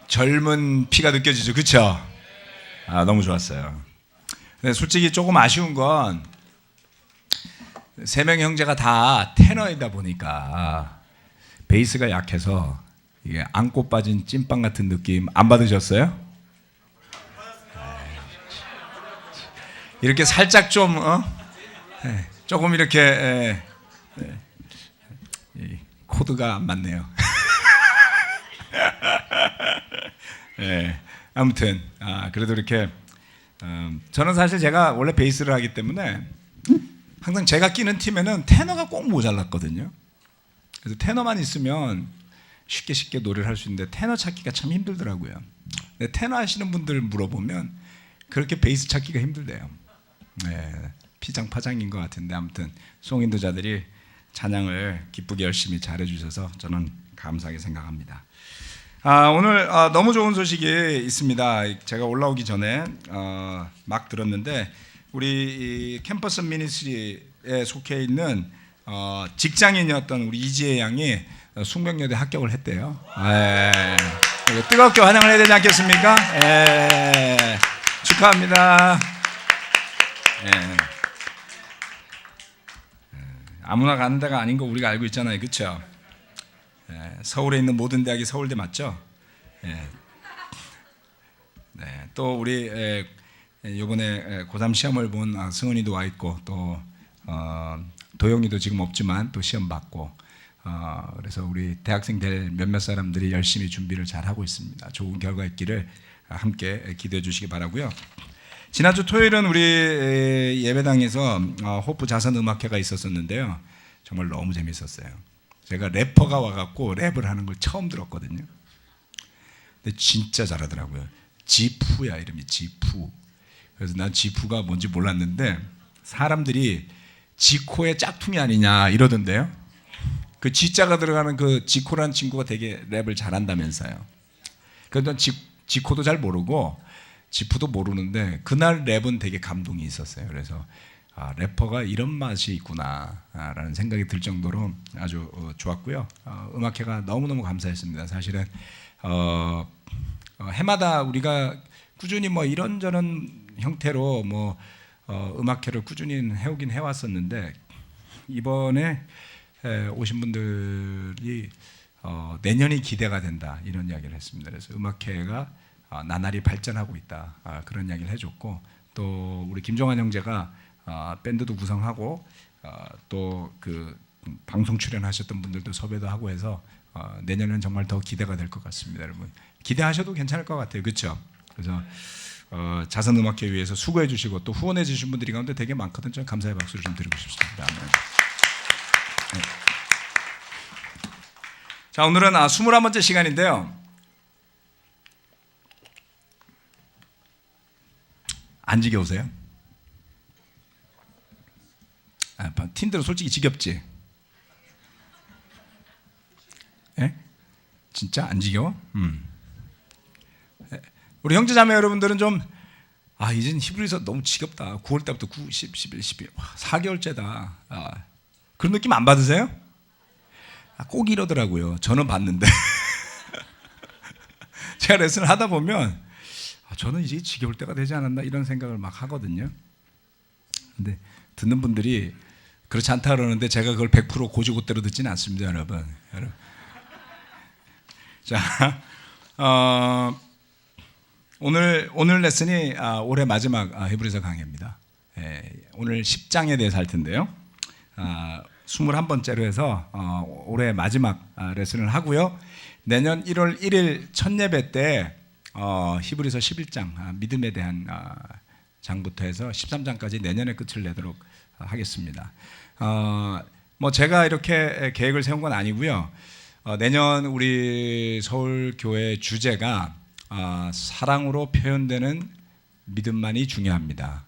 젊은 피가 느껴지죠, 그렇죠? 너무 좋았어요. 근데 솔직히 조금 아쉬운 건 세 명 형제가 다 테너이다 보니까 베이스가 약해서 이게 안고 빠진 찐빵 같은 느낌 안 받으셨어요? 이렇게 살짝 좀 조금 이렇게 코드가 안 맞네요. 아무튼 그래도 이렇게 저는 사실 제가 원래 베이스를 하기 때문에 항상 제가 끼는 팀에는 테너가 꼭 모자랐거든요. 그래서 테너만 있으면 쉽게 노래를 할 수 있는데 테너 찾기가 참 힘들더라고요. 근데 테너 하시는 분들 물어보면 그렇게 베이스 찾기가 힘들대요. 피장파장인 것 같은데 아무튼 송인도자들이 찬양을 기쁘게 열심히 잘해주셔서 저는 감사하게 생각합니다. 오늘 너무 좋은 소식이 있습니다. 제가 올라오기 전에 막 들었는데 우리 캠퍼스 미니스트리에 속해 있는 직장인이었던 우리 이지혜 양이 숙명여대 합격을 했대요. 뜨겁게 환영을 해야 되지 않겠습니까? 축하합니다. 아무나 가는 데가 아닌 거 우리가 알고 있잖아요, 그렇죠? 서울에 있는 모든 대학이 서울대 맞죠? 또 우리 이번에 고3 시험을 본 승은이도 와 있고 또 도영이도 지금 없지만 또 시험 받고 그래서 우리 대학생 될 몇몇 사람들이 열심히 준비를 잘 하고 있습니다. 좋은 결과 있기를 함께 기도해 주시기 바라고요. 지난주 토요일은 우리 예배당에서 호프 자선음악회가 있었었는데요. 정말 너무 재밌었어요. 제가 래퍼가 와갖고 랩을 하는 걸 처음 들었거든요. 근데 진짜 잘하더라고요. 지푸야, 이름이 지푸. 그래서 난 지푸가 뭔지 몰랐는데 사람들이 지코의 짝퉁이 아니냐 이러던데요. 그 지자가 들어가는 그 지코라는 친구가 되게 랩을 잘한다면서요. 그래서 지코도 잘 모르고 지푸도 모르는데 그날 랩은 되게 감동이 있었어요. 그래서 래퍼가 이런 맛이 있구나 라는 생각이 들 정도로 아주 좋았고요. 음악회가 너무너무 감사했습니다. 사실은 해마다 우리가 꾸준히 뭐 이런저런 형태로 음악회를 꾸준히 해오긴 해왔었는데 이번에 오신 분들이 내년이 기대가 된다 이런 이야기를 했습니다. 그래서 음악회가 나날이 발전하고 있다 그런 이야기를 해줬고 또 우리 김종환 형제가 밴드도 구성하고 또 그 방송 출연하셨던 분들도 섭외도 하고 해서 내년은 정말 더 기대가 될 것 같습니다. 여러분 기대하셔도 괜찮을 것 같아요, 그렇죠? 그래서 자선음악회 위해서 수고해 주시고 또 후원해 주신 분들이 가운데 되게 많거든요. 좀 감사의 박수를 좀 드리고 싶습니다. 자, 오늘은 21번째 시간인데요. 안 지겨우세요? 팀들은 솔직히 지겹지? 진짜 안 지겨워? 우리 형제자매 여러분들은 좀 이젠 히브리서 너무 지겹다. 9월 달부터 9, 10, 11, 12 4개월째다. 그런 느낌 안 받으세요? 꼭 이러더라고요. 저는 받는데 제가 레슨을 하다 보면 저는 이제 지겨울 때가 되지 않았나 이런 생각을 막 하거든요. 근데 듣는 분들이 그렇지 않다 그러는데 제가 그걸 100% 고지고대로 듣지는 않습니다, 여러분. 자, 오늘 레슨이 올해 마지막 히브리서 강의입니다. 오늘 10장에 대해서 할 텐데요. 21번째로 해서 올해 마지막 레슨을 하고요. 내년 1월 1일 첫 예배 때 히브리서 11장 믿음에 대한 장부터 해서 13장까지 내년에 끝을 내도록 하겠습니다. 제가 이렇게 계획을 세운 건 아니고요. 내년 우리 서울교회 주제가 사랑으로 표현되는 믿음만이 중요합니다.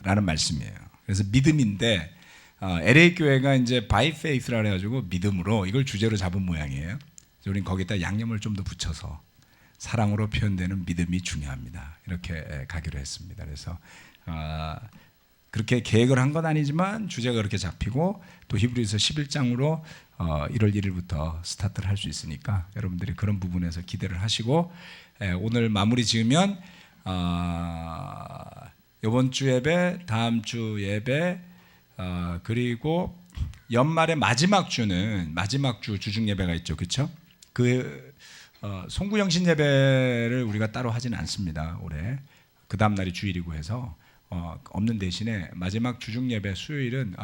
라는 말씀이에요. 그래서 믿음인데 LA 교회가 이제 by faith라 해가지고 믿음으로 이걸 주제로 잡은 모양이에요. 그래서 우리는 거기다 양념을 좀 더 붙여서 사랑으로 표현되는 믿음이 중요합니다. 이렇게 가기로 했습니다. 그래서 그렇게 계획을 한 건 아니지만 주제가 그렇게 잡히고 또 히브리서 11장으로 1월 1일부터 스타트를 할 수 있으니까 여러분들이 그런 부분에서 기대를 하시고 오늘 마무리 지으면 이번 주 예배, 다음 주 예배 그리고 연말의 마지막 주는 마지막 주 주중 예배가 있죠, 그렇죠? 송구영신 예배를 우리가 따로 하지는 않습니다. 올해 그 다음 날이 주일이고 해서 없는 대신에 마지막 주중 예배 수요일은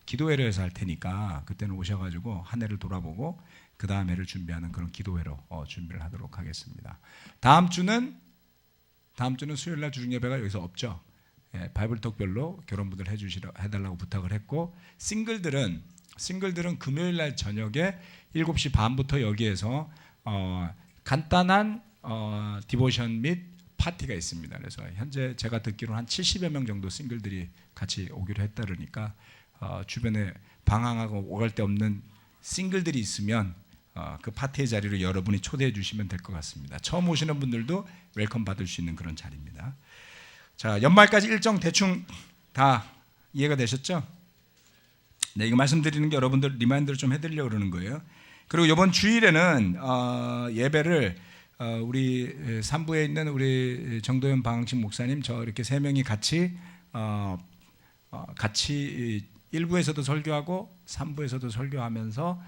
기도회로 해서 할 테니까 그때는 오셔가지고 한 해를 돌아보고 그 다음 해를 준비하는 그런 기도회로 준비를 하도록 하겠습니다. 다음 주는 수요일 날 주중 예배가 여기서 없죠. 바이블톡별로 결혼부들 해달라고 부탁을 했고 싱글들은 금요일 날 저녁에 7시 반부터 여기에서 간단한 디보션 및 파티가 있습니다. 그래서 현재 제가 듣기로는 한 70여 명 정도 싱글들이 같이 오기로 했다 그러니까 주변에 방황하고 오갈 데 없는 싱글들이 있으면 그 파티의 자리로 여러분이 초대해 주시면 될 것 같습니다. 처음 오시는 분들도 웰컴 받을 수 있는 그런 자리입니다. 자, 연말까지 일정 대충 다 이해가 되셨죠? 네, 이거 말씀드리는 게 여러분들 리마인드를 좀 해드리려고 그러는 거예요. 그리고 이번 주일에는 예배를 우리 3부에 있는 우리 정도현 방학식 목사님 저 이렇게 세 명이 같이 1부에서도 설교하고 3부에서도 설교하면서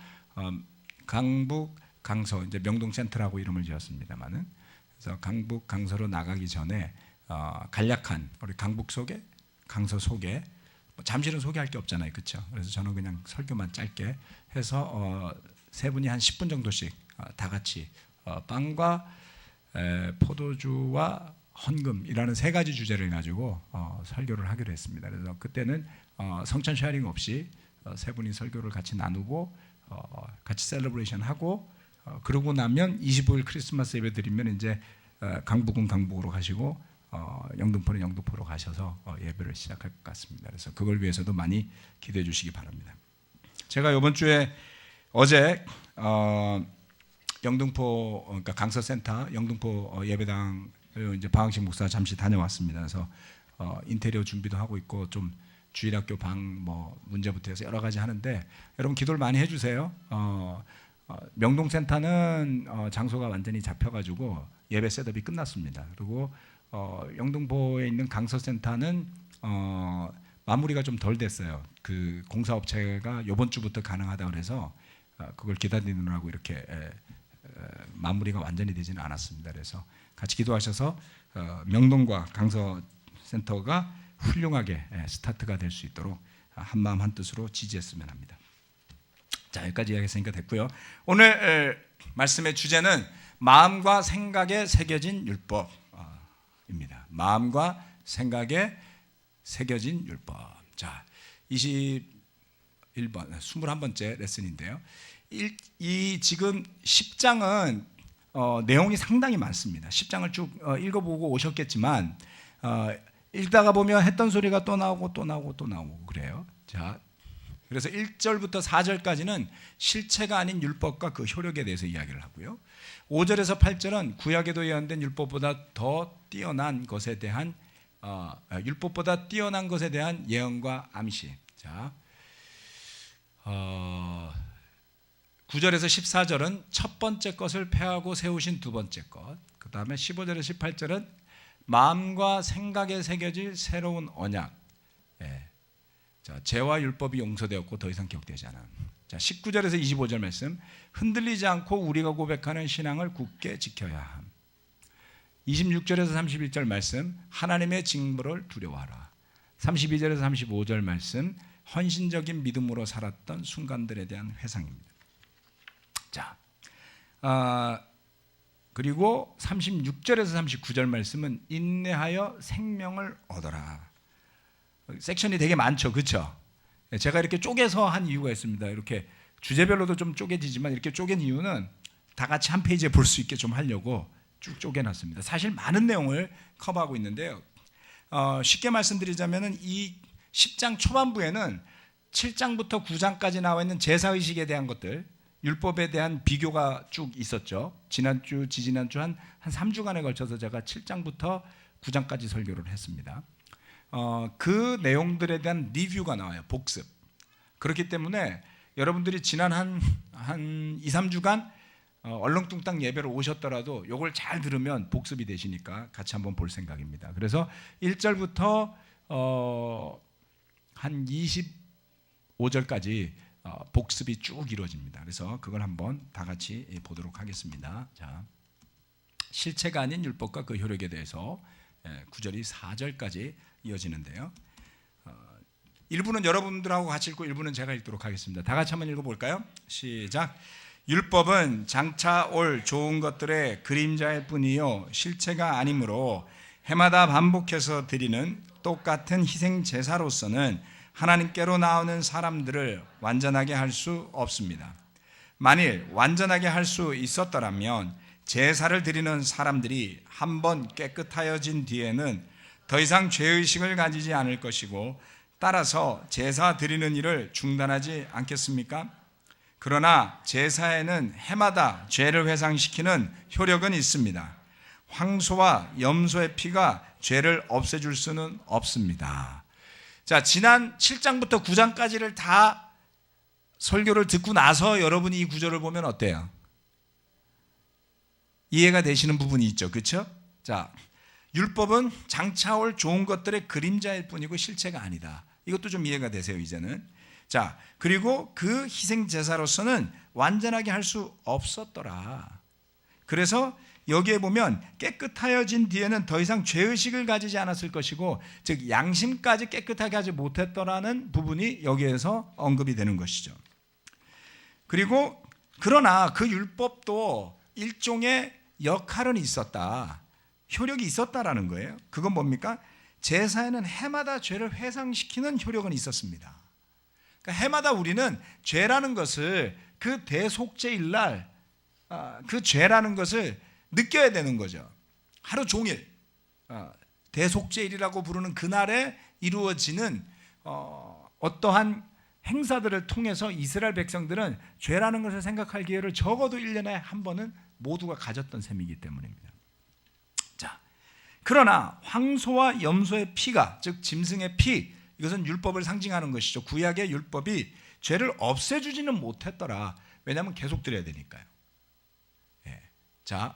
강북 강서 이제 명동 센터라고 이름을 지었습니다만은 그래서 강북 강서로 나가기 전에 간략한 우리 강북 소개, 강서 소개, 잠실은 소개할 게 없잖아요, 그렇죠? 그래서 저는 그냥 설교만 짧게 해서 세 분이 한 10분 정도씩 다 같이 빵과 포도주와 헌금이라는 세 가지 주제를 가지고 설교를 하기로 했습니다. 그래서 그때는 성찬 쉐어링 없이 세 분이 설교를 같이 나누고 같이 셀러브레이션 하고 그러고 나면 25일 크리스마스 예배 드리면 이제 강북은 강북으로 가시고 영등포는 영등포로 가셔서 예배를 시작할 것 같습니다. 그래서 그걸 위해서도 많이 기대해 주시기 바랍니다. 제가 이번 주에 어제 영등포 그러니까 강서센터 영등포 예배당 이제 방학식 목사 잠시 다녀왔습니다. 그래서 인테리어 준비도 하고 있고 좀 주일학교 방 뭐 문제부터 해서 여러 가지 하는데 여러분 기도를 많이 해주세요. 명동센터는 장소가 완전히 잡혀가지고 예배 셋업이 끝났습니다. 그리고 영등포에 있는 강서센터는 마무리가 좀 덜 됐어요. 그 공사업체가 이번 주부터 가능하다 그래서 그걸 기다리느라고 이렇게 마무리가 완전히 되지는 않았습니다. 그래서 같이 기도하셔서 명동과 강서센터가 훌륭하게 스타트가 될 수 있도록 한마음 한뜻으로 지지했으면 합니다. 자, 여기까지 이야기했으니까 됐고요. 오늘 말씀의 주제는 마음과 생각에 새겨진 율법입니다. 마음과 생각에 새겨진 율법. 자, 21번째 레슨인데요. 이 지금 10장은 내용이 상당히 많습니다. 10장을 쭉 읽어보고 오셨겠지만 읽다가 보면 했던 소리가 또 나오고 또 나오고 또 나오고 그래요. 자, 그래서 1절부터 4절까지는 실체가 아닌 율법과 그 효력에 대해서 이야기를 하고요. 5절에서 8절은 구약에도 예언된 율법보다 더 뛰어난 것에 대한 율법보다 뛰어난 것에 대한 예언과 암시. 자, 9절에서 14절은 첫 번째 것을 폐하고 세우신 두 번째 것. 그 다음에 15절에서 18절은 마음과 생각에 새겨질 새로운 언약. 자, 죄와 율법이 용서되었고 더 이상 기억되지 않은. 자, 19절에서 25절 말씀. 흔들리지 않고 우리가 고백하는 신앙을 굳게 지켜야 함. 26절에서 31절 말씀. 하나님의 징벌을 두려워하라. 32절에서 35절 말씀. 헌신적인 믿음으로 살았던 순간들에 대한 회상입니다. 자, 그리고 36절에서 39절 말씀은 인내하여 생명을 얻어라. 섹션이 되게 많죠, 그렇죠? 제가 이렇게 쪼개서 한 이유가 있습니다. 이렇게 주제별로도 좀 쪼개지지만 이렇게 쪼갠 이유는 다 같이 한 페이지에 볼 수 있게 좀 하려고 쭉 쪼개놨습니다. 사실 많은 내용을 커버하고 있는데요. 쉽게 말씀드리자면은 이 10장 초반부에는 7장부터 9장까지 나와 있는 제사의식에 대한 것들, 율법에 대한 비교가 쭉 있었죠. 지난주, 지지난주 한 3주간에 걸쳐서 제가 7장부터 9장까지 설교를 했습니다. 그 내용들에 대한 리뷰가 나와요. 복습. 그렇기 때문에 여러분들이 지난 한 2, 3주간 얼렁뚱땅 예배를 오셨더라도 이걸 잘 들으면 복습이 되시니까 같이 한번 볼 생각입니다. 그래서 1절부터 한 25절까지 복습이 쭉 이루어집니다. 그래서 그걸 한번 다 같이 보도록 하겠습니다. 자, 실체가 아닌 율법과 그 효력에 대해서 9절이 4절까지 이어지는데요. 일부는 여러분들하고 같이 읽고 일부는 제가 읽도록 하겠습니다. 다 같이 한번 읽어볼까요? 시작. 율법은 장차 올 좋은 것들의 그림자일 뿐이요 실체가 아니므로 해마다 반복해서 드리는 똑같은 희생 제사로서는 하나님께로 나오는 사람들을 완전하게 할 수 없습니다. 만일 완전하게 할 수 있었더라면 제사를 드리는 사람들이 한번 깨끗하여진 뒤에는 더 이상 죄의식을 가지지 않을 것이고 따라서 제사 드리는 일을 중단하지 않겠습니까? 그러나 제사에는 해마다 죄를 회상시키는 효력은 있습니다. 황소와 염소의 피가 죄를 없애줄 수는 없습니다. 자, 지난 7장부터 9장까지를 다 설교를 듣고 나서 여러분이 이 구절을 보면 어때요? 이해가 되시는 부분이 있죠. 그렇죠? 자, 율법은 장차 올 좋은 것들의 그림자일 뿐이고 실체가 아니다. 이것도 좀 이해가 되세요, 이제는. 자, 그리고 그 희생 제사로서는 완전하게 할 수 없었더라. 그래서 여기에 보면 깨끗하여진 뒤에는 더 이상 죄의식을 가지지 않았을 것이고, 즉 양심까지 깨끗하게 하지 못했더라는 부분이 여기에서 언급이 되는 것이죠. 그리고 그러나 그 율법도 일종의 역할은 있었다. 효력이 있었다라는 거예요. 그건 뭡니까? 제사에는 해마다 죄를 회상시키는 효력은 있었습니다. 그러니까 해마다 우리는 죄라는 것을 그 대속죄일 날 그 죄라는 것을 느껴야 되는 거죠. 하루 종일 대속죄일이라고 부르는 그날에 이루어지는 어떠한 행사들을 통해서 이스라엘 백성들은 죄라는 것을 생각할 기회를 적어도 1년에 한 번은 모두가 가졌던 셈이기 때문입니다. 자, 그러나 황소와 염소의 피가, 즉 짐승의 피, 이것은 율법을 상징하는 것이죠. 구약의 율법이 죄를 없애주지는 못했더라. 왜냐하면 계속 드려야 되니까요. 예. 자,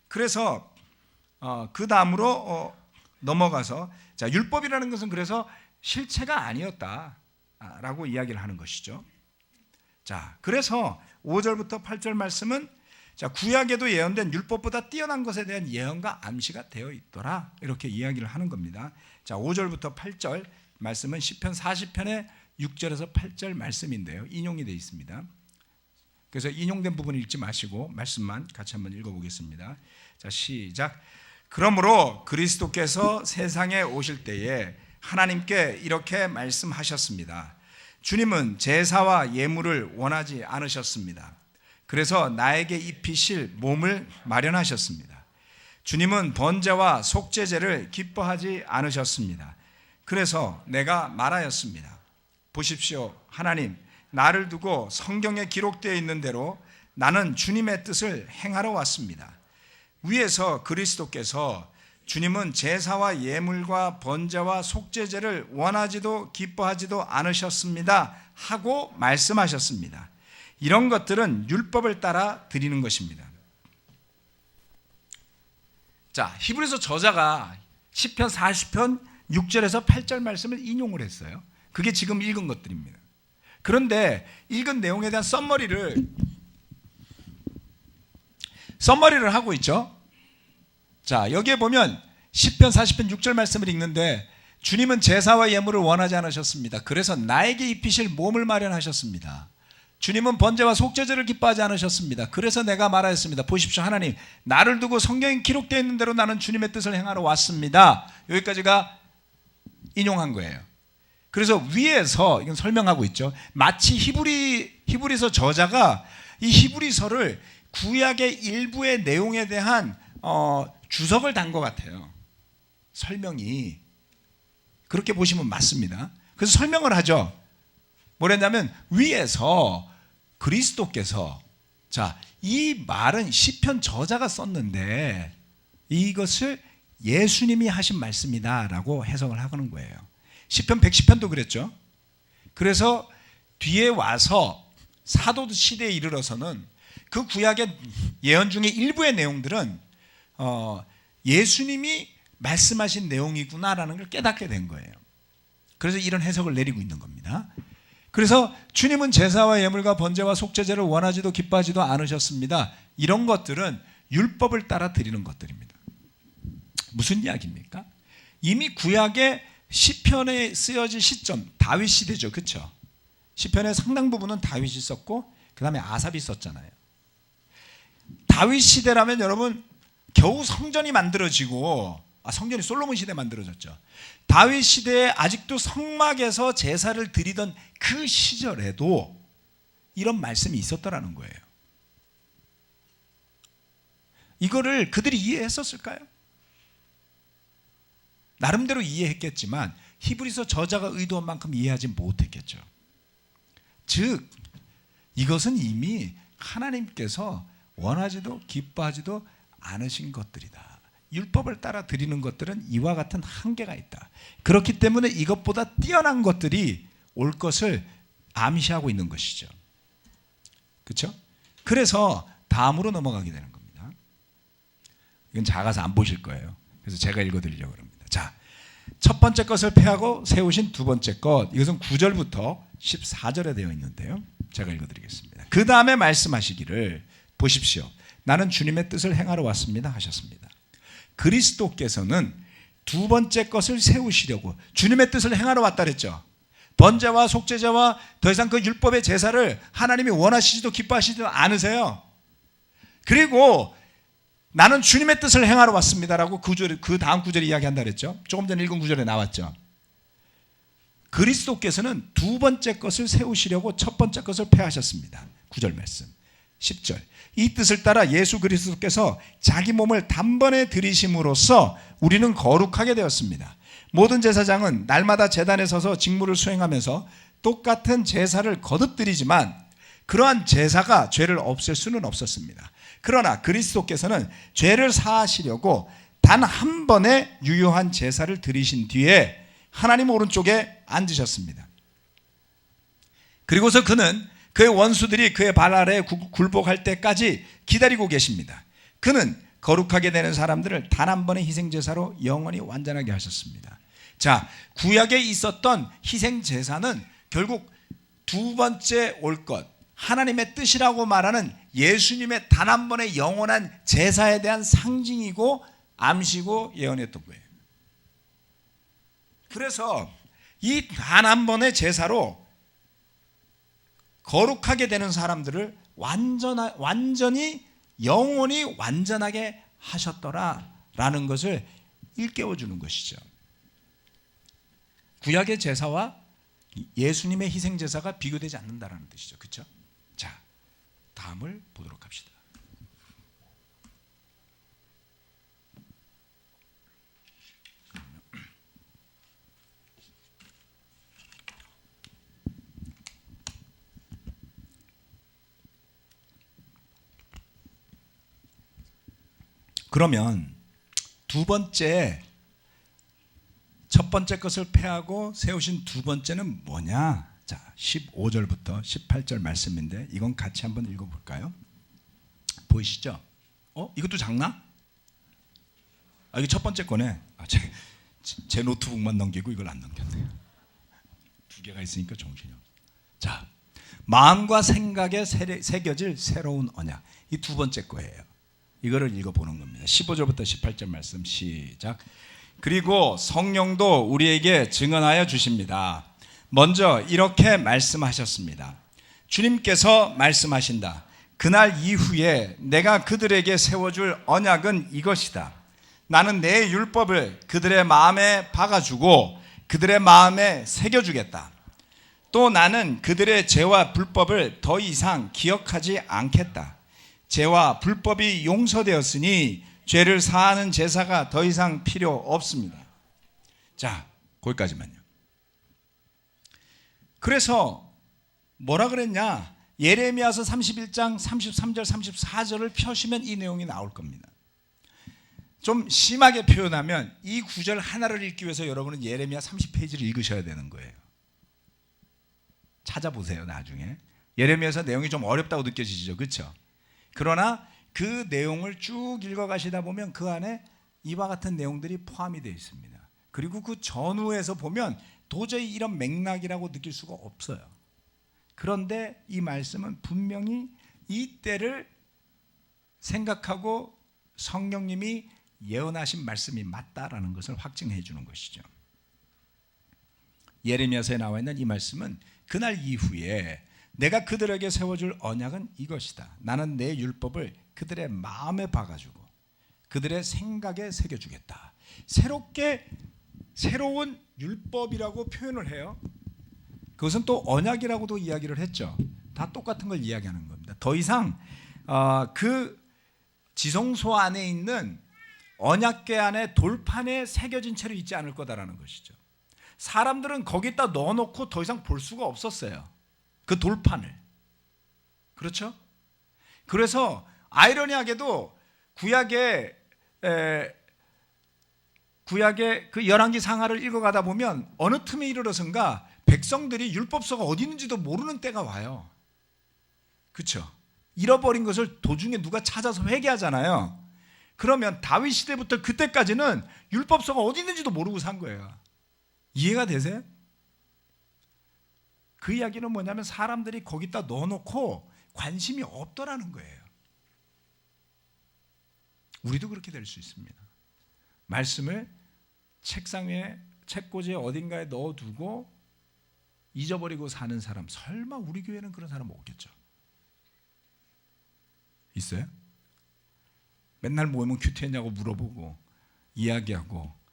그래서 그 다음으로 넘어가서, 자, 율법이라는 것은 그래서 실체가 아니었다라고 이야기를 하는 것이죠. 자, 그래서 5절부터 8절 말씀은, 자, 구약에도 예언된 율법보다 뛰어난 것에 대한 예언과 암시가 되어 있더라, 이렇게 이야기를 하는 겁니다. 자, 5절부터 8절 말씀은 시편 40편의 6절에서 8절 말씀인데요, 인용이 되어 있습니다. 그래서 인용된 부분 읽지 마시고 말씀만 같이 한번 읽어보겠습니다. 자, 시작. 그러므로 그리스도께서 세상에 오실 때에 하나님께 이렇게 말씀하셨습니다. 주님은 제사와 예물을 원하지 않으셨습니다. 그래서 나에게 입히실 몸을 마련하셨습니다. 주님은 번제와 속죄제를 기뻐하지 않으셨습니다. 그래서 내가 말하였습니다. 보십시오, 하나님, 나를 두고 성경에 기록되어 있는 대로 나는 주님의 뜻을 행하러 왔습니다. 위에서 그리스도께서 주님은 제사와 예물과 번제와 속죄제를 원하지도 기뻐하지도 않으셨습니다 하고 말씀하셨습니다. 이런 것들은 율법을 따라 드리는 것입니다. 자, 히브리서 저자가 시편 40편 6절에서 8절 말씀을 인용을 했어요. 그게 지금 읽은 것들입니다. 그런데 읽은 내용에 대한 썸머리를 하고 있죠. 자, 여기에 보면 시편 40편 6절 말씀을 읽는데, 주님은 제사와 예물을 원하지 않으셨습니다. 그래서 나에게 입히실 몸을 마련하셨습니다. 주님은 번제와 속죄제를 기뻐하지 않으셨습니다. 그래서 내가 말하였습니다. 보십시오, 하나님, 나를 두고 성경에 기록되어 있는 대로 나는 주님의 뜻을 행하러 왔습니다. 여기까지가 인용한 거예요. 그래서 위에서 이건 설명하고 있죠. 마치 히브리서 저자가 이 히브리서를 구약의 일부의 내용에 대한 주석을 단 것 같아요. 설명이. 그렇게 보시면 맞습니다. 그래서 설명을 하죠. 뭐랬냐면 위에서 그리스도께서, 자, 이 말은 시편 저자가 썼는데 이것을 예수님이 하신 말씀이다라고 해석을 하는 거예요. 시편 110편도 그랬죠. 그래서 뒤에 와서 사도 시대에 이르러서는 그 구약의 예언 중에 일부의 내용들은 예수님이 말씀하신 내용이구나라는 걸 깨닫게 된 거예요. 그래서 이런 해석을 내리고 있는 겁니다. 그래서 주님은 제사와 예물과 번제와 속죄제를 원하지도 기뻐하지도 않으셨습니다. 이런 것들은 율법을 따라 드리는 것들입니다. 무슨 이야기입니까? 이미 구약의 시편에 쓰여진 시점, 다윗 시대죠. 그렇죠? 시편의 상당 부분은 다윗이 썼고 그 다음에 아삽이 썼잖아요. 다윗 시대라면 여러분 겨우 성전이 만들어지고 성전이 솔로몬 시대에 만들어졌죠. 다윗 시대에 아직도 성막에서 제사를 드리던 그 시절에도 이런 말씀이 있었더라는 거예요. 이거를 그들이 이해했었을까요? 나름대로 이해했겠지만 히브리서 저자가 의도한 만큼 이해하지 못했겠죠. 즉 이것은 이미 하나님께서 원하지도 기뻐하지도 않으신 것들이다. 율법을 따라 드리는 것들은 이와 같은 한계가 있다. 그렇기 때문에 이것보다 뛰어난 것들이 올 것을 암시하고 있는 것이죠. 그렇죠? 그래서 다음으로 넘어가게 되는 겁니다. 이건 작아서 안 보실 거예요. 그래서 제가 읽어드리려고 합니다. 자, 첫 번째 것을 폐하고 세우신 두 번째 것, 이것은 9절부터 14절에 되어 있는데요. 제가 읽어드리겠습니다. 그 다음에 말씀하시기를 보십시오. 나는 주님의 뜻을 행하러 왔습니다 하셨습니다. 그리스도께서는 두 번째 것을 세우시려고 주님의 뜻을 행하러 왔다 그랬죠. 번제와 속죄제와 더 이상 그 율법의 제사를 하나님이 원하시지도 기뻐하시지도 않으세요. 그리고 나는 주님의 뜻을 행하러 왔습니다라고 그 다음 구절에 이야기한다 그랬죠. 조금 전에 읽은 구절에 나왔죠. 그리스도께서는 두 번째 것을 세우시려고 첫 번째 것을 폐하셨습니다. 9절 말씀 10절 이 뜻을 따라 예수 그리스도께서 자기 몸을 단번에 들이심으로써 우리는 거룩하게 되었습니다. 모든 제사장은 날마다 제단에 서서 직무를 수행하면서 똑같은 제사를 거듭드리지만 그러한 제사가 죄를 없앨 수는 없었습니다. 그러나 그리스도께서는 죄를 사하시려고 단 한 번의 유효한 제사를 드리신 뒤에 하나님 오른쪽에 앉으셨습니다. 그리고서 그는 그의 원수들이 그의 발 아래에 굴복할 때까지 기다리고 계십니다. 그는 거룩하게 되는 사람들을 단 한 번의 희생제사로 영원히 완전하게 하셨습니다. 자, 구약에 있었던 희생제사는 결국 두 번째 올 것, 하나님의 뜻이라고 말하는 예수님의 단 한 번의 영원한 제사에 대한 상징이고 암시고 예언했던 거예요. 그래서 이 단 한 번의 제사로 거룩하게 되는 사람들을 완전히 영원히 완전하게 하셨더라라는 것을 일깨워 주는 것이죠. 구약의 제사와 예수님의 희생 제사가 비교되지 않는다라는 뜻이죠. 그렇죠? 자, 다음을 보도록 합시다. 그러면 첫 번째 것을 폐하고 세우신 두 번째는 뭐냐? 자, 15절부터 18절 말씀인데 이건 같이 한번 읽어볼까요? 보이시죠? 이것도 작나? 이게 첫 번째 거네. 제 노트북만 넘기고 이걸 안 넘겼네요. 두 개가 있으니까 정신이 없어. 자, 마음과 생각에 새겨질 새로운 언약. 이 두 번째 거예요. 이거를 읽어보는 겁니다. 15절부터 18절 말씀 시작. 그리고 성령도 우리에게 증언하여 주십니다. 먼저 이렇게 말씀하셨습니다. 주님께서 말씀하신다. 그날 이후에 내가 그들에게 세워줄 언약은 이것이다. 나는 내 율법을 그들의 마음에 박아주고 그들의 마음에 새겨주겠다. 또 나는 그들의 죄와 불법을 더 이상 기억하지 않겠다. 죄와 불법이 용서되었으니 죄를 사하는 제사가 더 이상 필요 없습니다. 자, 거기까지만요. 그래서 뭐라 그랬냐? 예레미야서 31장 33절 34절을 펴시면 이 내용이 나올 겁니다. 좀 심하게 표현하면 이 구절 하나를 읽기 위해서 여러분은 예레미야 30페이지를 읽으셔야 되는 거예요. 찾아보세요. 나중에 예레미야서 내용이 좀 어렵다고 느껴지죠, 그렇죠? 그러나 그 내용을 쭉 읽어가시다 보면 그 안에 이와 같은 내용들이 포함이 되어 있습니다. 그리고 그 전후에서 보면 도저히 이런 맥락이라고 느낄 수가 없어요. 그런데 이 말씀은 분명히 이 때를 생각하고 성령님이 예언하신 말씀이 맞다라는 것을 확증해 주는 것이죠. 예레미야서에 나와 있는 이 말씀은 그날 이후에 내가 그들에게 세워줄 언약은 이것이다. 나는 내 율법을 그들의 마음에 박아주고 그들의 생각에 새겨주겠다. 새로운 율법이라고 표현을 해요. 그것은 또 언약이라고도 이야기를 했죠. 다 똑같은 걸 이야기하는 겁니다. 더 이상 그 지성소 안에 있는 언약궤 안에 돌판에 새겨진 채로 있지 않을 거다라는 것이죠. 사람들은 거기다 넣어놓고 더 이상 볼 수가 없었어요. 그 돌판을. 그렇죠? 그래서 아이러니하게도 구약의 그 열왕기 상하를 읽어가다 보면 어느 틈에 이르러선가 백성들이 율법서가 어디 있는지도 모르는 때가 와요. 그렇죠? 잃어버린 것을 도중에 누가 찾아서 회개하잖아요. 그러면 다윗 시대부터 그때까지는 율법서가 어디 있는지도 모르고 산 거예요. 이해가 되세요? 그 이야기는 뭐냐면 사람들이 거기다 넣어놓고 관심이 없더라는 거예요. 우리도 그렇게 될 수 있습니다. 말씀을 책상 위에 책꽂이에 어딘가에 넣어두고 잊어버리고 사는 사람, 설마 우리 교회는 그런 사람 없겠죠? 있어요? 맨날 모이면 큐티했냐고 물어보고 이야기하고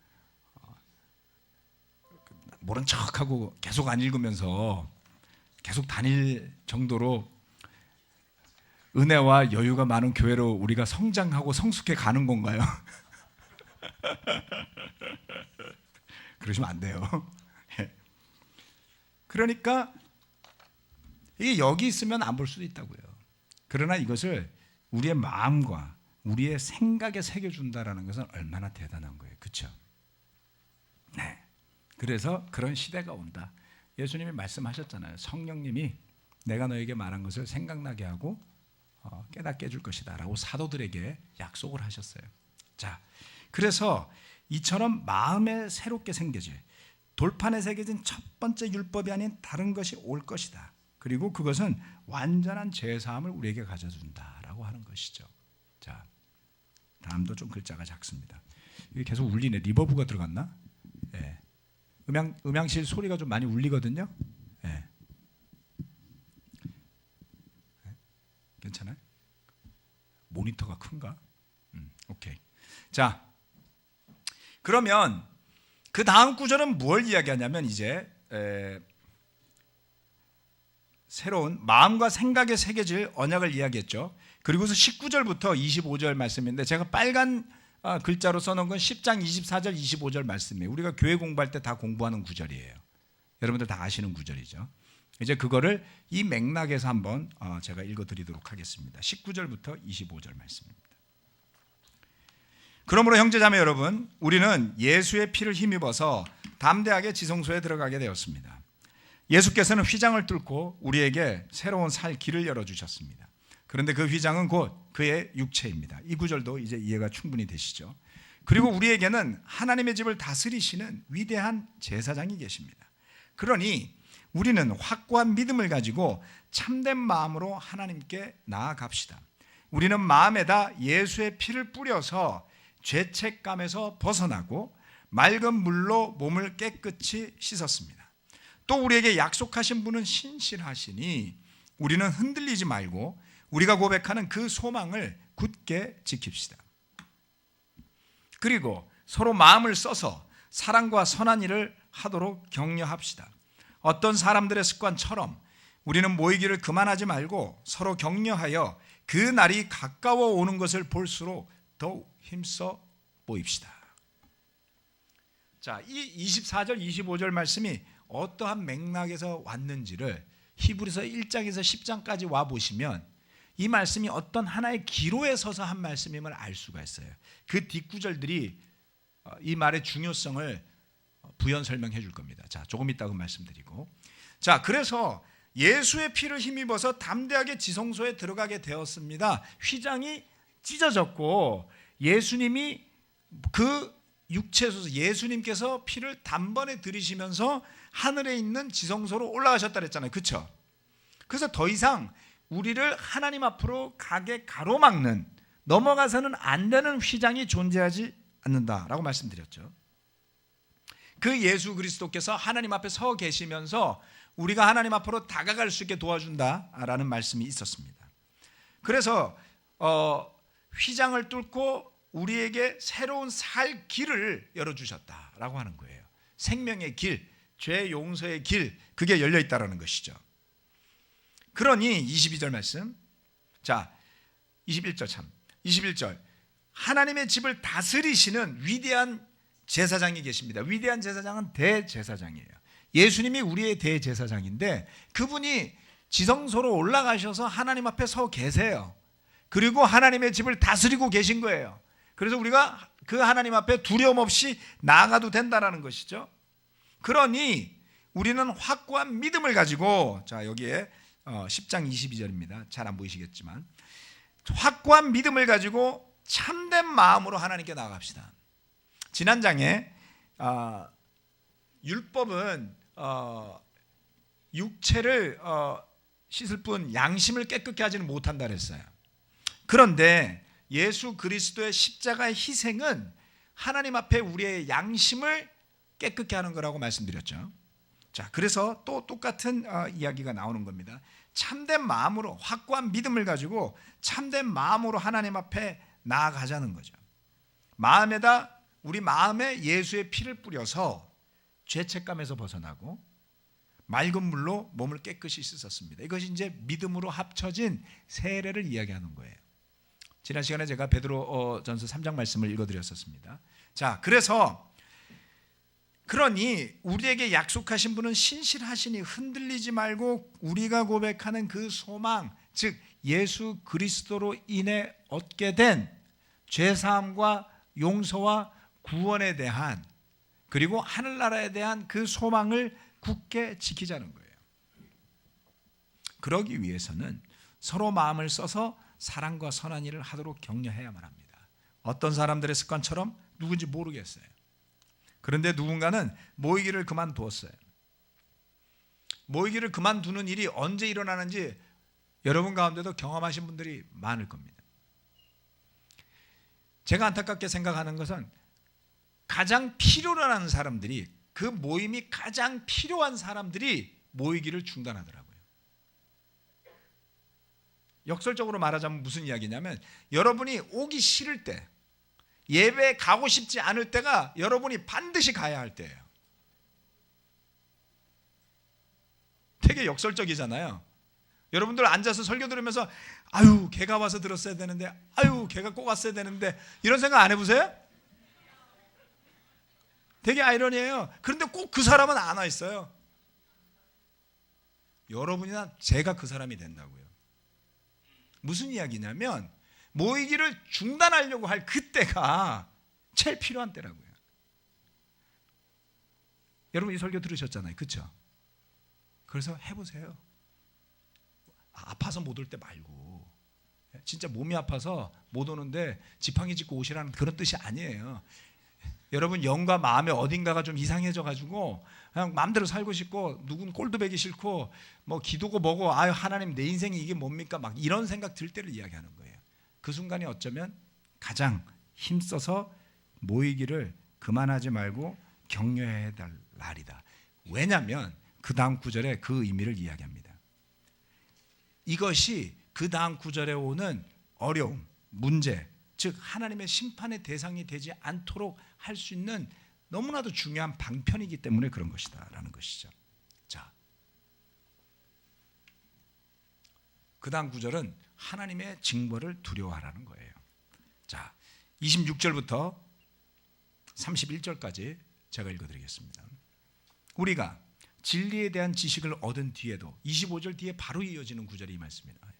모른 척하고 계속 안 읽으면서 계속 다닐 정도로 은혜와 여유가 많은 교회로 우리가 성장하고 성숙해 가는 건가요? 그러시면 안 돼요. 그러니까 이게 여기 있으면 안 볼 수도 있다고요. 그러나 이것을 우리의 마음과 우리의 생각에 새겨준다라는 것은 얼마나 대단한 거예요. 그렇죠? 네. 그래서 그런 시대가 온다. 예수님이 말씀하셨잖아요. 성령님이 내가 너에게 말한 것을 생각나게 하고 깨닫게 해줄 것이다 라고 사도들에게 약속을 하셨어요. 자, 그래서 이처럼 마음에 새롭게 생겨질 돌판에 새겨진 첫 번째 율법이 아닌 다른 것이 올 것이다. 그리고 그것은 완전한 죄사함을 우리에게 가져준다라고 하는 것이죠. 자, 다음도 좀 글자가 작습니다. 이게 계속 울리네. 리버브가 들어갔나? 예. 음향실 소리가 좀 많이 울리거든요. 예. 괜찮아요? 모니터가 큰가? 오케이. 자, 그러면 그 다음 구절은 뭘 이야기하냐면 이제 새로운 마음과 생각에 새겨질 언약을 이야기했죠. 그리고서 19절부터 25절 말씀인데 제가 빨간 글자로 써놓은 건 10장 24절 25절 말씀이에요. 우리가 교회 공부할 때 다 공부하는 구절이에요. 여러분들 다 아시는 구절이죠. 이제 그거를 이 맥락에서 한번 제가 읽어드리도록 하겠습니다. 19절부터 25절 말씀입니다. 그러므로 형제자매 여러분, 우리는 예수의 피를 힘입어서 담대하게 지성소에 들어가게 되었습니다. 예수께서는 휘장을 뚫고 우리에게 새로운 살 길을 열어주셨습니다. 그런데 그 휘장은 곧 그의 육체입니다. 이 구절도 이제 이해가 충분히 되시죠. 그리고 우리에게는 하나님의 집을 다스리시는 위대한 제사장이 계십니다. 그러니 우리는 확고한 믿음을 가지고 참된 마음으로 하나님께 나아갑시다. 우리는 마음에다 예수의 피를 뿌려서 죄책감에서 벗어나고 맑은 물로 몸을 깨끗이 씻었습니다. 또 우리에게 약속하신 분은 신실하시니 우리는 흔들리지 말고 우리가 고백하는 그 소망을 굳게 지킵시다. 그리고 서로 마음을 써서 사랑과 선한 일을 하도록 격려합시다. 어떤 사람들의 습관처럼 우리는 모이기를 그만하지 말고 서로 격려하여 그 날이 가까워 오는 것을 볼수록 더욱 힘써 모입시다. 자, 이 24절 25절 말씀이 어떠한 맥락에서 왔는지를 히브리서 1장에서 10장까지 와 보시면 이 말씀이 어떤 하나의 기로에 서서 한 말씀임을 알 수가 있어요. 그 뒷구절들이 이 말의 중요성을 부연 설명해 줄 겁니다. 자, 조금 이따가 말씀드리고, 자, 그래서 예수의 피를 힘입어서 담대하게 지성소에 들어가게 되었습니다. 휘장이 찢어졌고 예수님이 그 육체에서 예수님께서 피를 단번에 들이시면서 하늘에 있는 지성소로 올라가셨다 그랬잖아요. 그렇죠? 그래서 더 이상 우리를 하나님 앞으로 가게 가로막는, 넘어가서는 안 되는 휘장이 존재하지 않는다라고 말씀드렸죠. 그 예수 그리스도께서 하나님 앞에 서 계시면서 우리가 하나님 앞으로 다가갈 수 있게 도와준다라는 말씀이 있었습니다. 그래서 휘장을 뚫고 우리에게 새로운 살 길을 열어주셨다라고 하는 거예요. 생명의 길, 죄 용서의 길, 그게 열려있다라는 것이죠. 그러니 22절 말씀, 자 21절 하나님의 집을 다스리시는 위대한 제사장이 계십니다. 위대한 제사장은 대제사장이에요. 예수님이 우리의 대제사장인데 그분이 지성소로 올라가셔서 하나님 앞에 서 계세요. 그리고 하나님의 집을 다스리고 계신 거예요. 그래서 우리가 그 하나님 앞에 두려움 없이 나아가도 된다는 것이죠. 그러니 우리는 확고한 믿음을 가지고, 자 여기에 10장 22절입니다. 잘 안 보이시겠지만, 확고한 믿음을 가지고 참된 마음으로 하나님께 나아갑시다. 지난 장에 율법은 육체를 씻을 뿐 양심을 깨끗게 하지는 못한다 그랬어요. 그런데 예수 그리스도의 십자가의 희생은 하나님 앞에 우리의 양심을 깨끗게 하는 거라고 말씀드렸죠. 자, 그래서 또 똑같은 이야기가 나오는 겁니다. 참된 마음으로, 확고한 믿음을 가지고 참된 마음으로 하나님 앞에 나아가자는 거죠. 우리 마음에 예수의 피를 뿌려서 죄책감에서 벗어나고 맑은 물로 몸을 깨끗이 씻었습니다. 이것이 이제 믿음으로 합쳐진 세례를 이야기하는 거예요. 지난 시간에 제가 베드로 전서 3장 말씀을 읽어드렸었습니다. 자, 그러니 우리에게 약속하신 분은 신실하시니 흔들리지 말고 우리가 고백하는 그 소망, 즉 예수 그리스도로 인해 얻게 된 죄사함과 용서와 구원에 대한, 그리고 하늘나라에 대한 그 소망을 굳게 지키자는 거예요. 그러기 위해서는 서로 마음을 써서 사랑과 선한 일을 하도록 격려해야만 합니다. 어떤 사람들의 습관처럼 누군지 모르겠어요. 그런데 누군가는 모이기를 그만두었어요. 모이기를 그만두는 일이 언제 일어나는지 여러분 가운데도 경험하신 분들이 많을 겁니다. 제가 안타깝게 생각하는 것은 가장 필요로 하는 사람들이, 그 모임이 가장 필요한 사람들이 모이기를 중단하더라고요. 역설적으로 말하자면 무슨 이야기냐면, 여러분이 오기 싫을 때, 예배에 가고 싶지 않을 때가 여러분이 반드시 가야 할 때예요. 되게 역설적이잖아요. 여러분들 앉아서 설교 들으면서 아유 걔가 와서 들었어야 되는데, 아유 걔가 꼭 왔어야 되는데, 이런 생각 안 해보세요? 되게 아이러니해요. 그런데 꼭 그 사람은 안 와 있어요. 여러분이나 제가 그 사람이 된다고요. 무슨 이야기냐면, 모이기를 중단하려고 할 그때가 제일 필요한 때라고요. 여러분 이 설교 들으셨잖아요. 그렇죠? 그래서 해보세요. 아파서 못 올 때 말고, 진짜 몸이 아파서 못 오는데 지팡이 짚고 오시라는 그런 뜻이 아니에요. 여러분 영과 마음의 어딘가가 좀 이상해져 가지고 그냥 마음대로 살고 싶고, 누군 꼴도 배기 싫고, 뭐 기도고 뭐고, 아유 하나님 내 인생이 이게 뭡니까, 막 이런 생각 들 때를 이야기하는 거예요. 그 순간이 어쩌면 가장 힘써서 모이기를 그만하지 말고 격려해야 될 날이다. 왜냐하면 그 다음 구절에 그 의미를 이야기합니다. 이것이 그 다음 구절에 오는 어려움, 문제, 즉 하나님의 심판의 대상이 되지 않도록 할 수 있는 너무나도 중요한 방편이기 때문에 그런 것이다 라는 것이죠. 자, 그 다음 구절은 하나님의 징벌을 두려워하라는 거예요. 자, 26절부터 31절까지 제가 읽어드리겠습니다. 우리가 진리에 대한 지식을 얻은 뒤에도, 25절 뒤에 바로 이어지는 구절이 이 말씀입니다.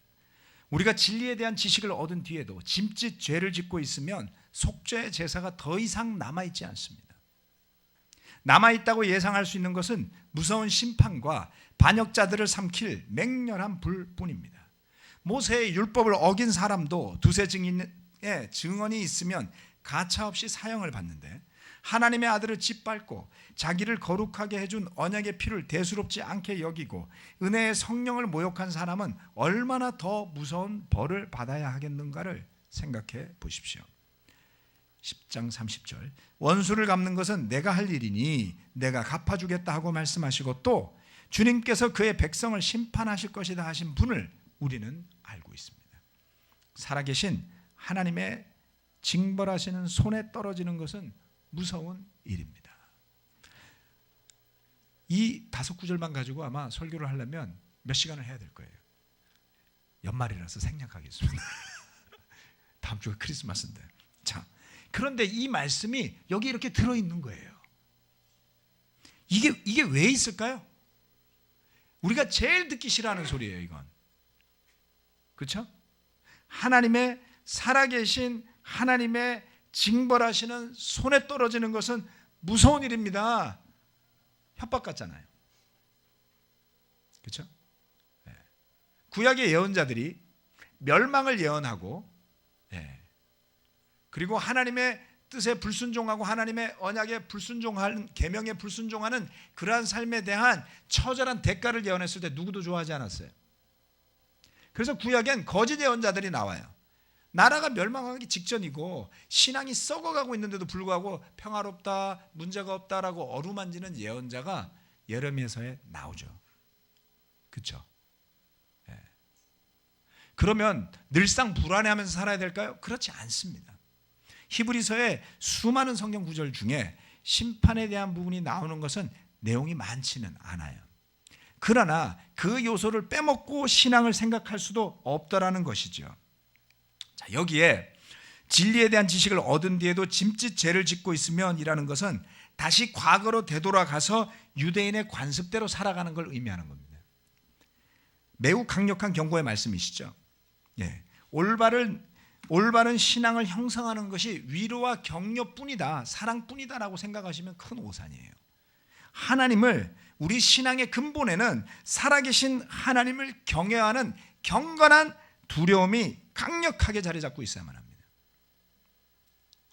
우리가 진리에 대한 지식을 얻은 뒤에도 짐짓 죄를 짓고 있으면 속죄의 제사가 더 이상 남아있지 않습니다. 남아있다고 예상할 수 있는 것은 무서운 심판과 반역자들을 삼킬 맹렬한 불뿐입니다. 모세의 율법을 어긴 사람도 두세 증인의 증언이 있으면 가차없이 사형을 받는데, 하나님의 아들을 짓밟고 자기를 거룩하게 해준 언약의 피를 대수롭지 않게 여기고 은혜의 성령을 모욕한 사람은 얼마나 더 무서운 벌을 받아야 하겠는가를 생각해 보십시오. 10장 30절, 원수를 갚는 것은 내가 할 일이니 내가 갚아주겠다 하고 말씀하시고, 또 주님께서 그의 백성을 심판하실 것이다 하신 분을 우리는 알고 있습니다. 살아계신 하나님의 징벌하시는 손에 떨어지는 것은 무서운 일입니다. 이 5구절만 가지고 아마 설교를 하려면 몇 시간을 해야 될 거예요. 연말이라서 생략하겠습니다. 다음 주가 크리스마스인데. 자, 그런데 이 말씀이 여기 이렇게 들어있는 거예요. 이게 왜 있을까요? 우리가 제일 듣기 싫어하는 소리예요, 이건. 그렇죠? 하나님의 살아계신 하나님의 징벌하시는 손에 떨어지는 것은 무서운 일입니다. 협박 같잖아요. 그렇죠? 네. 구약의 예언자들이 멸망을 예언하고, 그리고 하나님의 뜻에 불순종하고 하나님의 언약에 불순종하는, 계명에 불순종하는 그러한 삶에 대한 처절한 대가를 예언했을 때 누구도 좋아하지 않았어요. 그래서 구약엔 거짓 예언자들이 나와요. 나라가 멸망하기 직전이고 신앙이 썩어가고 있는데도 불구하고 평화롭다, 문제가 없다라고 어루만지는 예언자가 예레미야서에 나오죠. 그렇죠? 그러면 늘상 불안해하면서 살아야 될까요? 그렇지 않습니다. 히브리서의 수많은 성경 구절 중에 심판에 대한 부분이 나오는 것은 내용이 많지는 않아요. 그러나 그 요소를 빼먹고 신앙을 생각할 수도 없다라는 것이죠. 자, 여기에 진리에 대한 지식을 얻은 뒤에도 짐짓 죄를 짓고 있으면 이라는 것은 다시 과거로 되돌아가서 유대인의 관습대로 살아가는 걸 의미하는 겁니다. 매우 강력한 경고의 말씀이시죠. 올바른 신앙을 형성하는 것이 위로와 격려뿐이다, 사랑뿐이다라고 생각하시면 큰 오산이에요. 하나님을, 우리 신앙의 근본에는 살아계신 하나님을 경외하는 경건한 두려움이 강력하게 자리 잡고 있어야만 합니다.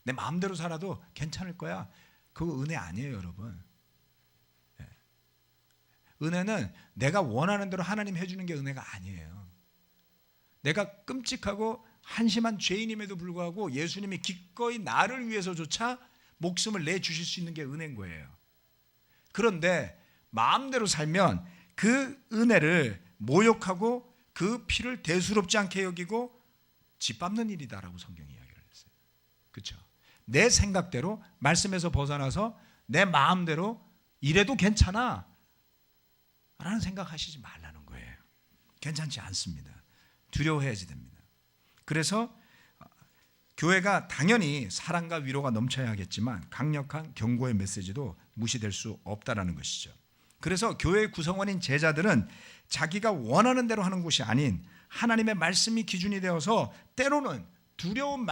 내 마음대로 살아도 괜찮을 거야, 그거 은혜 아니에요, 여러분. 은혜는 내가 원하는 대로 하나님 해주는 게 은혜가 아니에요. 내가 끔찍하고 한심한 죄인임에도 불구하고 예수님이 기꺼이 나를 위해서조차 목숨을 내주실 수 있는 게 은혜인 거예요. 그런데 마음대로 살면 그 은혜를 모욕하고 그 피를 대수롭지 않게 여기고 짓밟는 일이다라고 성경이 이야기를 했어요. 그렇죠? 내 생각대로, 말씀에서 벗어나서 내 마음대로 이래도 괜찮아 라는 생각하시지 말라는 거예요. 괜찮지 않습니다. 두려워해야지 됩니다. 그래서 교회가 당연히 사랑과 위로가 넘쳐야 하겠지만 강력한 경고의 메시지도 무시될 수 없다라는 것이죠. 그래서 교회의 구성원인 제자들은 자기가 원하는 대로 하는 것이 아닌 하나님의 말씀이 기준이 되어서 때로는 두려운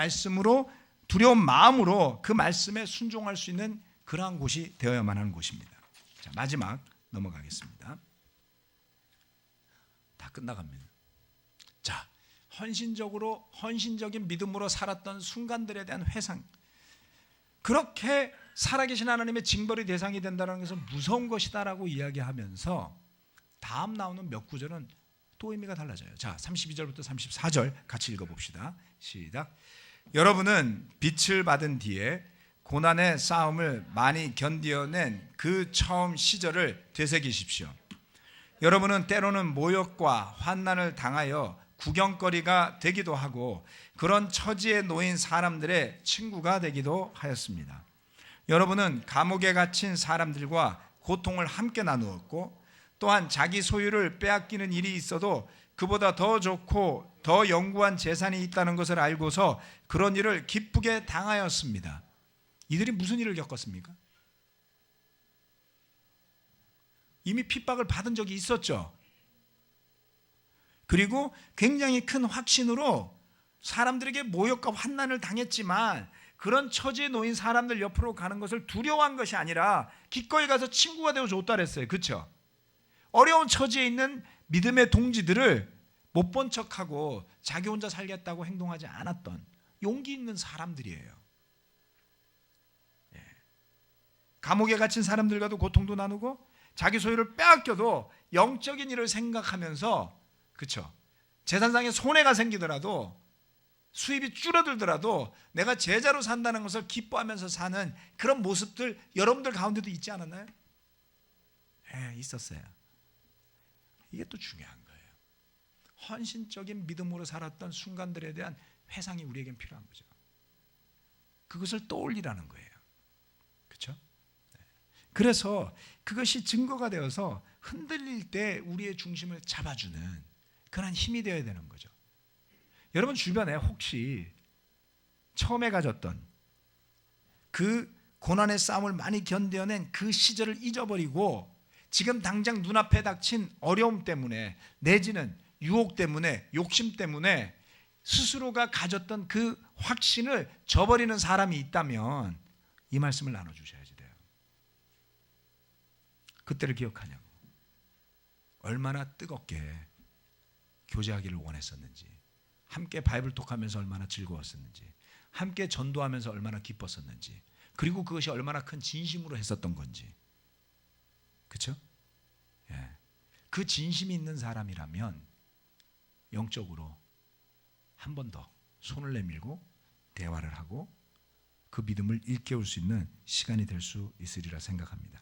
마음으로 그 말씀에 순종할 수 있는 그러한 곳이 되어야만 하는 곳입니다. 자, 마지막 넘어가겠습니다. 다 끝나갑니다. 자, 헌신적인 믿음으로 살았던 순간들에 대한 회상, 그렇게 살아계신 하나님의 징벌의 대상이 된다는 것은 무서운 것이다라고 이야기하면서 다음 나오는 몇 구절은 또 의미가 달라져요. 자, 32절부터 34절 같이 읽어봅시다. 시작. 여러분은 빛을 받은 뒤에 고난의 싸움을 많이 견디어낸 그 처음 시절을 되새기십시오. 여러분은 때로는 모욕과 환난을 당하여 구경거리가 되기도 하고 그런 처지에 놓인 사람들의 친구가 되기도 하였습니다. 여러분은 감옥에 갇힌 사람들과 고통을 함께 나누었고 또한 자기 소유를 빼앗기는 일이 있어도 그보다 더 좋고 더 영구한 재산이 있다는 것을 알고서 그런 일을 기쁘게 당하였습니다. 이들이 무슨 일을 겪었습니까? 이미 핍박을 받은 적이 있었죠. 그리고 굉장히 큰 확신으로 사람들에게 모욕과 환난을 당했지만 그런 처지에 놓인 사람들 옆으로 가는 것을 두려워한 것이 아니라 기꺼이 가서 친구가 되어 줬다 그랬어요. 그렇죠? 어려운 처지에 있는 믿음의 동지들을 못 본 척하고 자기 혼자 살겠다고 행동하지 않았던 용기 있는 사람들이에요. 감옥에 갇힌 사람들과도 고통도 나누고 자기 소유를 빼앗겨도 영적인 일을 생각하면서, 그렇죠? 재산상의 손해가 생기더라도 수입이 줄어들더라도 내가 제자로 산다는 것을 기뻐하면서 사는 그런 모습들 여러분들 가운데도 있지 않았나요? 네, 있었어요. 이게 또 중요한 거예요. 헌신적인 믿음으로 살았던 순간들에 대한 회상이 우리에겐 필요한 거죠. 그것을 떠올리라는 거예요. 그렇죠? 그래서 그것이 증거가 되어서 흔들릴 때 우리의 중심을 잡아주는 그런 힘이 되어야 되는 거죠. 여러분 주변에 혹시 처음에 가졌던 그 고난의 싸움을 많이 견뎌낸 그 시절을 잊어버리고 지금 당장 눈앞에 닥친 어려움 때문에 내지는 유혹 때문에 욕심 때문에 스스로가 가졌던 그 확신을 저버리는 사람이 있다면 이 말씀을 나눠주셔야지 돼요. 그때를 기억하냐고. 얼마나 뜨겁게 교제하기를 원했었는지, 함께 바이블톡 하면서 얼마나 즐거웠었는지, 함께 전도하면서 얼마나 기뻤었는지, 그리고 그것이 얼마나 큰 진심으로 했었던 건지. 그렇죠? 예. 그 진심이 있는 사람이라면 영적으로 한 번 더 손을 내밀고 대화를 하고 그 믿음을 일깨울 수 있는 시간이 될 수 있으리라 생각합니다.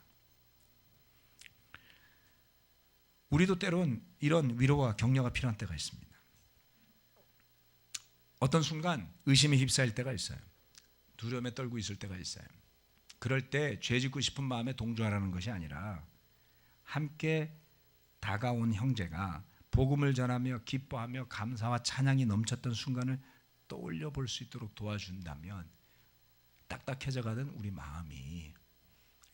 우리도 때론 이런 위로와 격려가 필요한 때가 있습니다. 어떤 순간 의심에 휩싸일 때가 있어요. 두려움에 떨고 있을 때가 있어요. 그럴 때 죄짓고 싶은 마음에 동조하라는 것이 아니라 함께 다가온 형제가 복음을 전하며 기뻐하며 감사와 찬양이 넘쳤던 순간을 떠올려 볼 수 있도록 도와준다면 딱딱해져 가던 우리 마음이,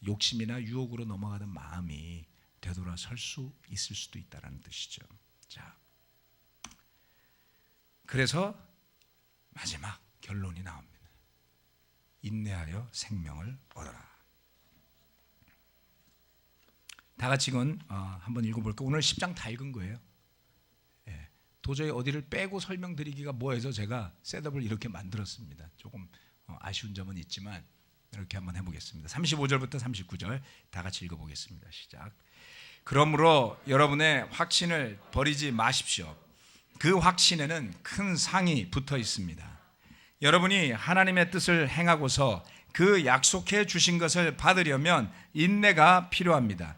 욕심이나 유혹으로 넘어가던 마음이 되돌아설 수 있을 수도 있다는 뜻이죠. 자, 그래서 마지막 결론이 나옵니다. 인내하여 생명을 얻어라. 다 같이 이건 한번 읽어볼까요? 오늘 10장 다 읽은 거예요. 예, 도저히 어디를 빼고 설명드리기가 뭐해서 제가 셋업을 이렇게 만들었습니다. 조금 아쉬운 점은 있지만 이렇게 한번 해보겠습니다. 35절부터 39절 다 같이 읽어보겠습니다. 시작. 그러므로 여러분의 확신을 버리지 마십시오. 그 확신에는 큰 상이 붙어 있습니다. 여러분이 하나님의 뜻을 행하고서 그 약속해 주신 것을 받으려면 인내가 필요합니다.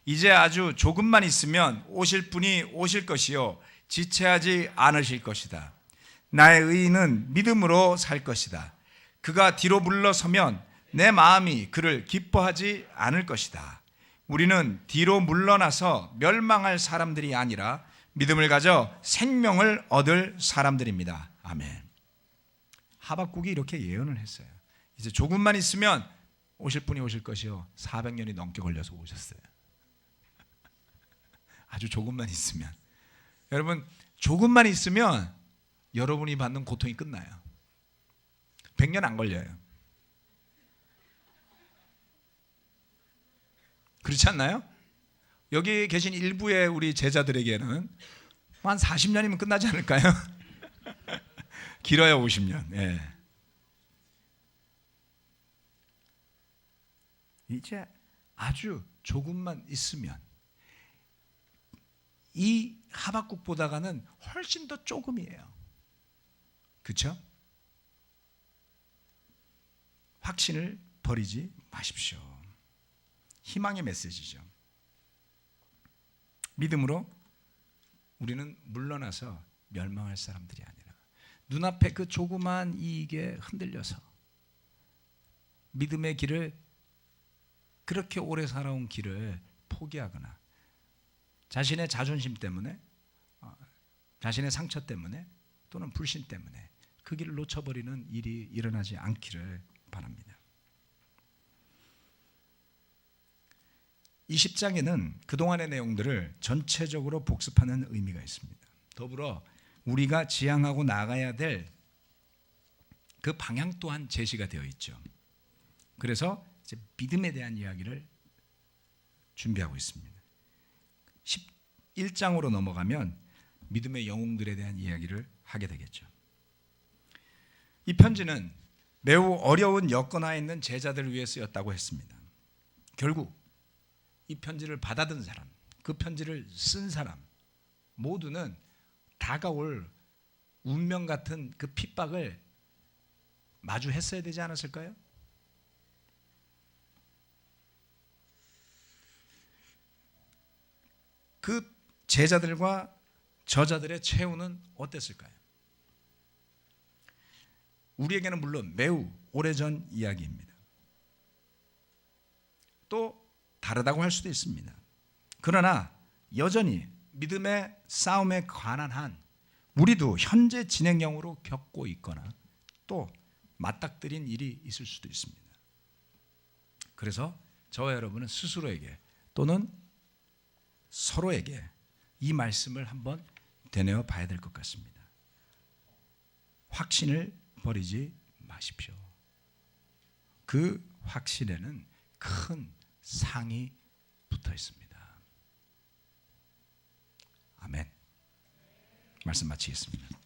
이제 아주 조금만 있으면 오실 분이 오실 것이요 지체하지 않으실 것이다. 나의 의인은 믿음으로 살 것이다. 그가 뒤로 물러서면 내 마음이 그를 기뻐하지 않을 것이다. 우리는 뒤로 물러나서 멸망할 사람들이 아니라 믿음을 가져 생명을 얻을 사람들입니다. 아멘. 하박국이 이렇게 예언을 했어요. 이제 조금만 있으면 오실 분이 오실 것이요 400년이 넘게 걸려서 오셨어요. 아주 조금만 있으면. 여러분 조금만 있으면 여러분이 받는 고통이 끝나요. 100년 안 걸려요. 그렇지 않나요? 여기 계신 일부의 우리 제자들에게는 한 40년이면 끝나지 않을까요? 길어야 50년. 예. 이제 아주 조금만 있으면 이 하박국보다가는 훨씬 더 조금이에요. 그렇죠? 확신을 버리지 마십시오. 희망의 메시지죠. 믿음으로 우리는 물러나서 멸망할 사람들이 아니라 눈앞에 그 조그만 이익에 흔들려서 믿음의 길을, 그렇게 오래 살아온 길을 포기하거나 자신의 자존심 때문에, 자신의 상처 때문에 또는 불신 때문에 그 길을 놓쳐버리는 일이 일어나지 않기를 바랍니다. 이 10장에는 그동안의 내용들을 전체적으로 복습하는 의미가 있습니다. 더불어 우리가 지향하고 나가야 될 그 방향 또한 제시가 되어 있죠. 그래서 이제 믿음에 대한 이야기를 준비하고 있습니다. 11장으로 넘어가면 믿음의 영웅들에 대한 이야기를 하게 되겠죠. 이 편지는 매우 어려운 여건 하에 있는 제자들을 위해 쓰였다고 했습니다. 결국 이 편지를 받아든 사람, 그 편지를 쓴 사람 모두는 다가올 운명 같은 그 핍박을 마주했어야 되지 않았을까요? 그 제자들과 저자들의 최후는 어땠을까요? 우리에게는 물론 매우 오래전 이야기입니다. 또 다르다고 할 수도 있습니다. 그러나 여전히 믿음의 싸움에 관한 한 우리도 현재 진행형으로 겪고 있거나 또 맞닥뜨린 일이 있을 수도 있습니다. 그래서 저와 여러분은 스스로에게 또는 서로에게 이 말씀을 한번 되뇌어 봐야 될 것 같습니다. 확신을 버리지 마십시오. 그 확신에는 큰 상이 붙어 있습니다. 아멘. 말씀 마치겠습니다.